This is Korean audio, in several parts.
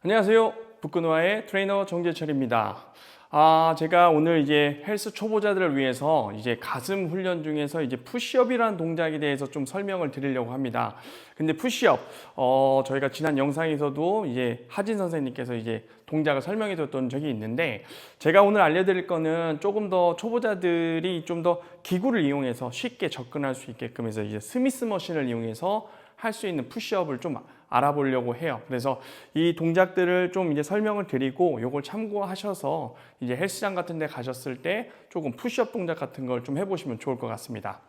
안녕하세요. 북근화의 트레이너 정재철입니다. 제가 오늘 이제 헬스 초보자들을 위해서 이제 가슴 훈련 중에서 이제 푸시업이라는 동작에 대해서 좀 설명을 드리려고 합니다. 근데 푸시업, 저희가 지난 영상에서도 이제 하진 선생님께서 이제 동작을 설명해 줬던 적이 있는데, 제가 오늘 알려드릴 거는 조금 더 초보자들이 좀 더 기구를 이용해서 쉽게 접근할 수 있게끔 해서 이제 스미스 머신을 이용해서 할 수 있는 푸시업을 좀 알아보려고 해요. 그래서 이 동작들을 좀 이제 설명을 드리고 요걸 참고하셔서 이제 헬스장 같은 데 가셨을 때 조금 푸시업 동작 같은 걸 좀 해보시면 좋을 것 같습니다.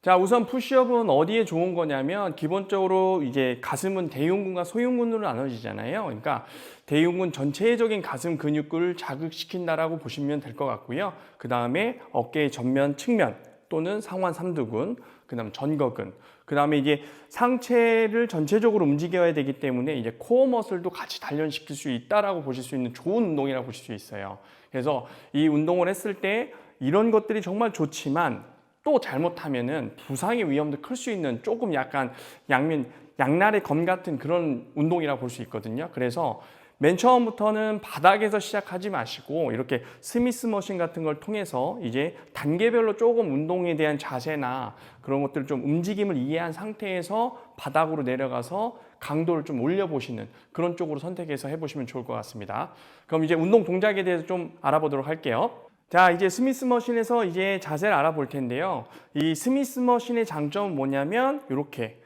자, 우선 푸시업은 어디에 좋은 거냐면, 기본적으로 이제 가슴은 대흉근과 소흉근으로 나눠지잖아요. 그러니까 대흉근 전체적인 가슴 근육을 자극시킨다라고 보시면 될 것 같고요. 그 다음에 어깨의 전면, 측면 또는 상완 삼두근, 그 다음 전거근, 그 다음에 이제 상체를 전체적으로 움직여야 되기 때문에 이제 코어 머슬도 같이 단련시킬 수 있다라고 보실 수 있는 좋은 운동이라고 보실 수 있어요. 그래서 이 운동을 했을 때 이런 것들이 정말 좋지만, 또 잘못하면은 부상의 위험도 클 수 있는 조금 약간 양날의 검 같은 그런 운동이라고 볼 수 있거든요. 그래서 맨 처음부터는 바닥에서 시작하지 마시고 이렇게 스미스 머신 같은 걸 통해서 이제 단계별로 조금 운동에 대한 자세나 그런 것들을 좀 움직임을 이해한 상태에서 바닥으로 내려가서 강도를 좀 올려보시는 그런 쪽으로 선택해서 해보시면 좋을 것 같습니다. 그럼 이제 운동 동작에 대해서 좀 알아보도록 할게요. 자, 이제 스미스 머신에서 이제 자세를 알아볼 텐데요. 이 스미스 머신의 장점은 뭐냐면, 이렇게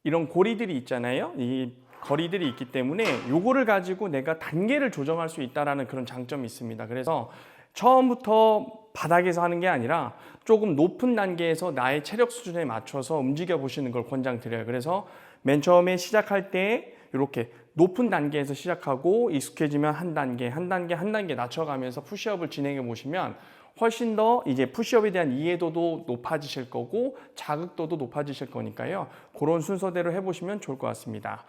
이런 고리들이 있잖아요. 이 거리들이 있기 때문에 요거를 가지고 내가 단계를 조정할 수 있다는 그런 장점이 있습니다. 그래서 처음부터 바닥에서 하는 게 아니라 조금 높은 단계에서 나의 체력 수준에 맞춰서 움직여 보시는 걸 권장드려요. 그래서 맨 처음에 시작할 때 이렇게 높은 단계에서 시작하고 익숙해지면 한 단계 낮춰가면서 푸시업을 진행해 보시면 훨씬 더 이제 푸시업에 대한 이해도도 높아지실 거고 자극도도 높아지실 거니까요. 그런 순서대로 해보시면 좋을 것 같습니다.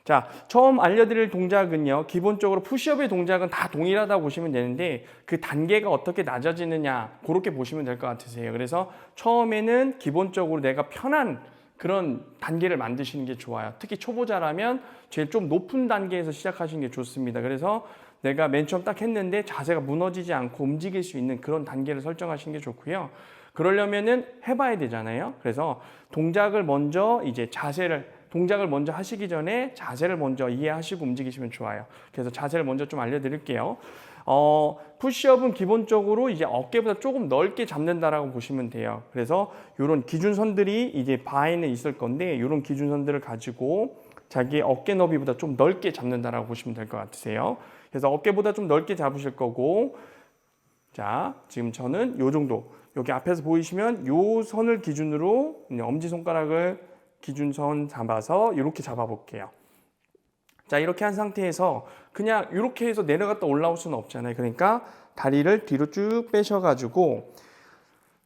자, 처음 알려드릴 동작은요, 기본적으로 푸시업의 동작은 다 동일하다고 보시면 되는데 그 단계가 어떻게 낮아지느냐 그렇게 보시면 될 것 같으세요. 그래서 처음에는 기본적으로 내가 편한 그런 단계를 만드시는 게 좋아요. 특히 초보자라면 제일 좀 높은 단계에서 시작하시는 게 좋습니다. 그래서 내가 맨 처음 딱 했는데 자세가 무너지지 않고 움직일 수 있는 그런 단계를 설정하시는 게 좋고요. 그러려면은 해봐야 되잖아요. 그래서 동작을 먼저 하시기 전에 자세를 먼저 이해하시고 움직이시면 좋아요. 그래서 자세를 먼저 좀 알려드릴게요. 푸시업은 기본적으로 이제 어깨보다 조금 넓게 잡는다라고 보시면 돼요. 그래서 이런 기준선들이 이제 바에는 있을 건데, 이런 기준선들을 가지고 자기 어깨 너비보다 좀 넓게 잡는다라고 보시면 될 것 같으세요. 그래서 어깨보다 좀 넓게 잡으실 거고, 자, 지금 저는 요 정도, 여기 앞에서 보이시면 요 선을 기준으로 엄지손가락을 기준선 잡아서 이렇게 잡아볼게요. 자, 이렇게 한 상태에서 그냥 이렇게 해서 내려갔다 올라올 수는 없잖아요. 그러니까 다리를 뒤로 쭉 빼셔가지고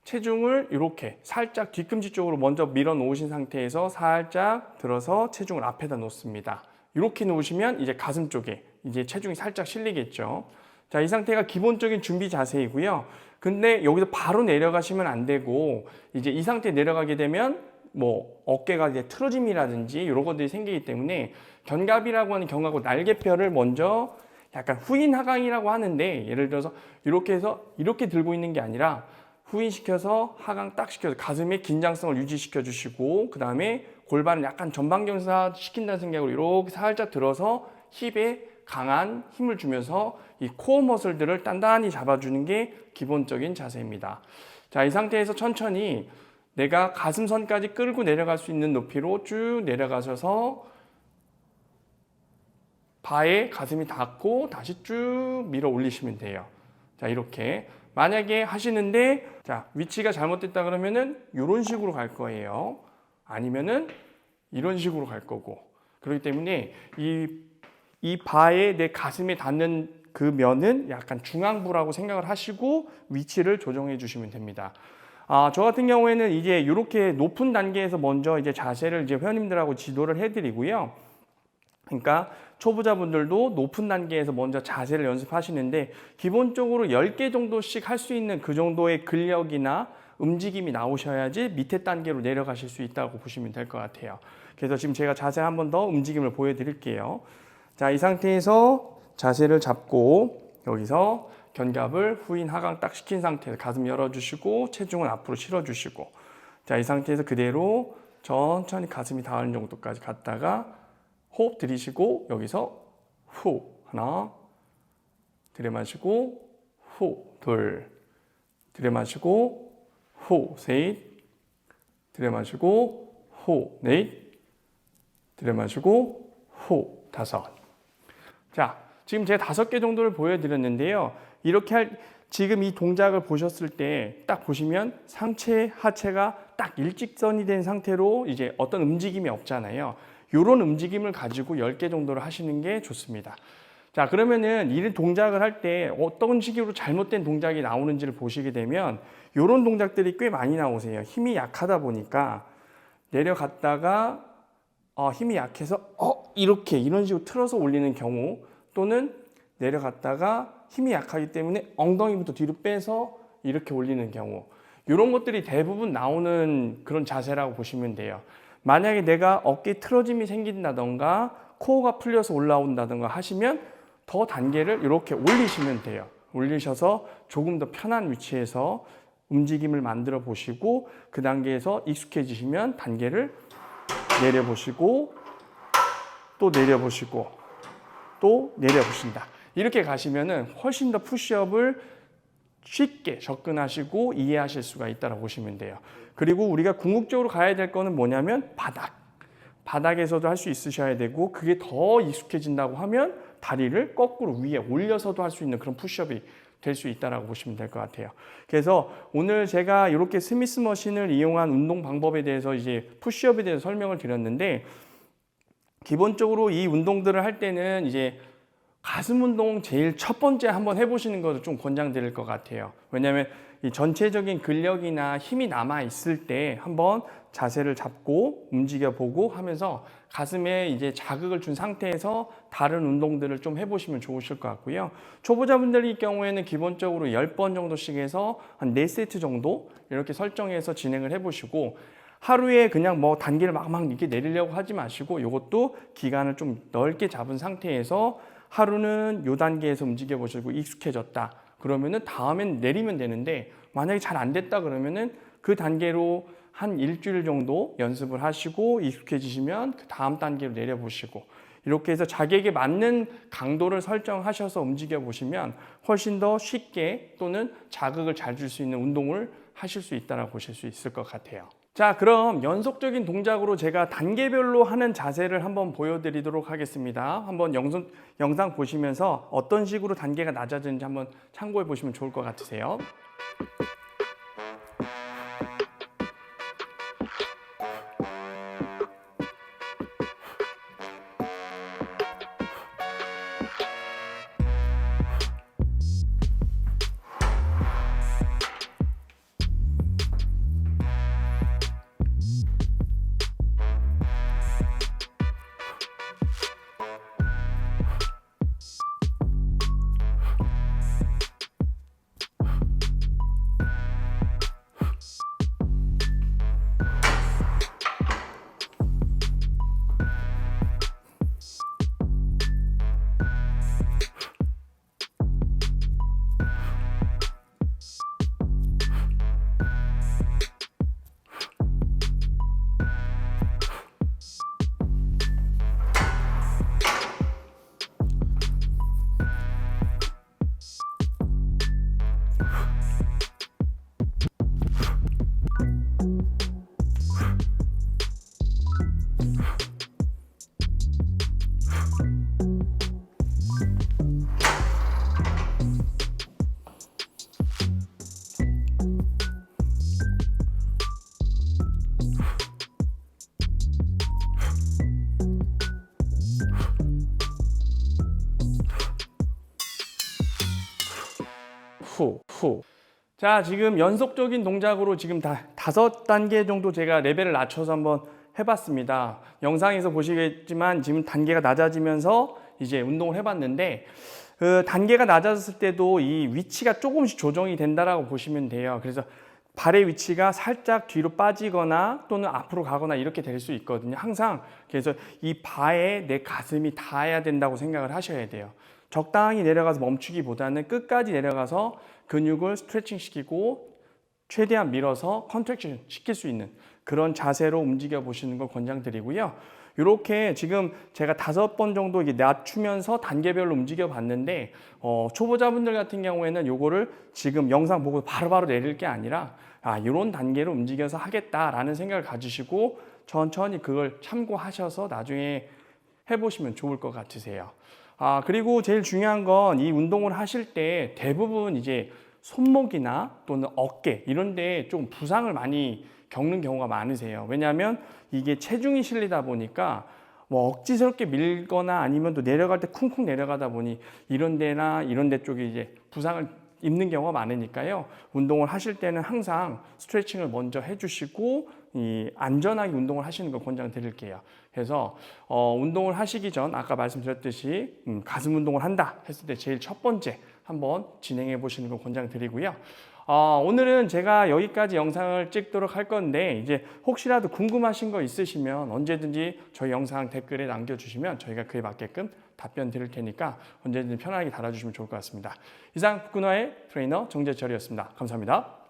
체중을 이렇게 살짝 뒤꿈치 쪽으로 먼저 밀어 놓으신 상태에서 살짝 들어서 체중을 앞에다 놓습니다. 이렇게 놓으시면 이제 가슴 쪽에 이제 체중이 살짝 실리겠죠. 자, 이 상태가 기본적인 준비 자세이고요. 근데 여기서 바로 내려가시면 안 되고, 이제 이 상태에 내려가게 되면 뭐 어깨가 이제 틀어짐이라든지 이런 것들이 생기기 때문에 견갑이라고 하는 견갑하고 날개뼈를 먼저 약간 후인 하강이라고 하는데, 예를 들어서 이렇게 해서 이렇게 들고 있는 게 아니라 후인시켜서 하강 딱 시켜서 가슴의 긴장성을 유지시켜 주시고, 그 다음에 골반을 약간 전방경사 시킨다는 생각으로 이렇게 살짝 들어서 힙에 강한 힘을 주면서 이 코어 머슬들을 단단히 잡아주는 게 기본적인 자세입니다. 자, 이 상태에서 천천히 내가 가슴선까지 끌고 내려갈 수 있는 높이로 쭉 내려가셔서 바에 가슴이 닿고 다시 쭉 밀어 올리시면 돼요. 자, 이렇게 만약에 하시는데, 자, 위치가 잘못됐다 그러면은 이런 식으로 갈 거예요. 아니면은 이런 식으로 갈 거고. 그렇기 때문에 이 바에 내 가슴에 닿는 그 면은 약간 중앙부라고 생각을 하시고 위치를 조정해 주시면 됩니다. 저 같은 경우에는 이제 이렇게 높은 단계에서 먼저 이제 자세를 이제 회원님들하고 지도를 해드리고요. 그러니까 초보자분들도 높은 단계에서 먼저 자세를 연습하시는데, 기본적으로 10개 정도씩 할 수 있는 그 정도의 근력이나 움직임이 나오셔야지 밑에 단계로 내려가실 수 있다고 보시면 될 것 같아요. 그래서 지금 제가 자세 한 번 더 움직임을 보여드릴게요. 자, 이 상태에서 자세를 잡고 여기서 견갑을 후인 하강 딱 시킨 상태에서 가슴 열어주시고 체중은 앞으로 실어주시고, 자, 이 상태에서 그대로 천천히 가슴이 닿을 정도까지 갔다가 호흡 들이쉬고 여기서 후 하나, 들이마시고 후 둘, 들이마시고 후 셋, 들이마시고 후 넷, 들이마시고 후 다섯. 자, 지금 제가 5개 정도를 보여드렸는데요. 이렇게 지금 이 동작을 보셨을 때 딱 보시면 상체, 하체가 딱 일직선이 된 상태로 이제 어떤 움직임이 없잖아요. 이런 움직임을 가지고 10개 정도를 하시는 게 좋습니다. 자, 그러면은 이 동작을 할 때 어떤 식으로 잘못된 동작이 나오는지를 보시게 되면 이런 동작들이 꽤 많이 나오세요. 힘이 약하다 보니까 내려갔다가 힘이 약해서 이렇게 이런 식으로 틀어서 올리는 경우, 또는 내려갔다가 힘이 약하기 때문에 엉덩이부터 뒤로 빼서 이렇게 올리는 경우, 이런 것들이 대부분 나오는 그런 자세라고 보시면 돼요. 만약에 내가 어깨 틀어짐이 생긴다던가 코어가 풀려서 올라온다던가 하시면 더 단계를 이렇게 올리시면 돼요. 올리셔서 조금 더 편한 위치에서 움직임을 만들어 보시고, 그 단계에서 익숙해지시면 단계를 내려보시고 또 내려보시고 또 내려보신다. 이렇게 가시면은 훨씬 더 푸시업을 쉽게 접근하시고 이해하실 수가 있다고 보시면 돼요. 그리고 우리가 궁극적으로 가야 될 거는 뭐냐면 바닥에서도 할 수 있으셔야 되고, 그게 더 익숙해진다고 하면 다리를 거꾸로 위에 올려서도 할 수 있는 그런 푸시업이 될 수 있다고 보시면 될 것 같아요. 그래서 오늘 제가 이렇게 스미스 머신을 이용한 운동 방법에 대해서 이제 푸시업에 대해서 설명을 드렸는데, 기본적으로 이 운동들을 할 때는 이제 가슴 운동 제일 첫 번째 한번 해보시는 것을 좀 권장드릴 것 같아요. 왜냐하면 이 전체적인 근력이나 힘이 남아 있을 때 한번 자세를 잡고 움직여 보고 하면서 가슴에 이제 자극을 준 상태에서 다른 운동들을 좀 해보시면 좋으실 것 같고요. 초보자분들의 경우에는 기본적으로 10번 정도씩 해서 한 4세트 정도 이렇게 설정해서 진행을 해보시고, 하루에 그냥 뭐 단계를 막 이렇게 내리려고 하지 마시고, 이것도 기간을 좀 넓게 잡은 상태에서 하루는 요 단계에서 움직여 보시고 익숙해졌다 그러면은 다음엔 내리면 되는데, 만약에 잘 안 됐다 그러면은 그 단계로 한 일주일 정도 연습을 하시고 익숙해지시면 그 다음 단계로 내려보시고, 이렇게 해서 자기에게 맞는 강도를 설정하셔서 움직여 보시면 훨씬 더 쉽게 또는 자극을 잘 줄 수 있는 운동을 하실 수 있다고 보실 수 있을 것 같아요. 자, 그럼 연속적인 동작으로 제가 단계별로 하는 자세를 한번 보여드리도록 하겠습니다. 한번 영상 보시면서 어떤 식으로 단계가 낮아지는지 한번 참고해 보시면 좋을 것 같으세요. 후. 자, 지금 연속적인 동작으로 지금 다 5단계 정도 제가 레벨을 낮춰서 한번 해봤습니다. 영상에서 보시겠지만 지금 단계가 낮아지면서 이제 운동을 해봤는데, 그 단계가 낮아졌을 때도 이 위치가 조금씩 조정이 된다라고 보시면 돼요. 그래서 발의 위치가 살짝 뒤로 빠지거나 또는 앞으로 가거나 이렇게 될 수 있거든요. 항상 그래서 이 바에 내 가슴이 닿아야 된다고 생각을 하셔야 돼요. 적당히 내려가서 멈추기보다는 끝까지 내려가서 근육을 스트레칭 시키고 최대한 밀어서 컨트랙션 시킬 수 있는 그런 자세로 움직여 보시는 걸 권장드리고요. 이렇게 지금 제가 5번 정도 낮추면서 단계별로 움직여 봤는데 초보자분들 같은 경우에는 요거를 지금 영상 보고 바로바로 내릴 게 아니라 이런 단계로 움직여서 하겠다라는 생각을 가지시고 천천히 그걸 참고하셔서 나중에 해보시면 좋을 것 같으세요. 그리고 제일 중요한 건 이 운동을 하실 때 대부분 이제 손목이나 또는 어깨 이런 데 좀 부상을 많이 겪는 경우가 많으세요. 왜냐하면 이게 체중이 실리다 보니까 뭐 억지스럽게 밀거나 아니면 또 내려갈 때 쿵쿵 내려가다 보니 이런 데나 이런 데 쪽에 이제 부상을 입는 경우가 많으니까요. 운동을 하실 때는 항상 스트레칭을 먼저 해주시고 안전하게 운동을 하시는 걸 권장드릴게요. 그래서 운동을 하시기 전 아까 말씀드렸듯이 가슴 운동을 한다 했을 때 제일 첫 번째 한번 진행해 보시는 걸 권장드리고요. 오늘은 제가 여기까지 영상을 찍도록 할 건데 이제 혹시라도 궁금하신 거 있으시면 언제든지 저희 영상 댓글에 남겨주시면 저희가 그에 맞게끔 답변 드릴 테니까 언제든지 편하게 달아주시면 좋을 것 같습니다. 이상 북근화의 트레이너 정재철이었습니다. 감사합니다.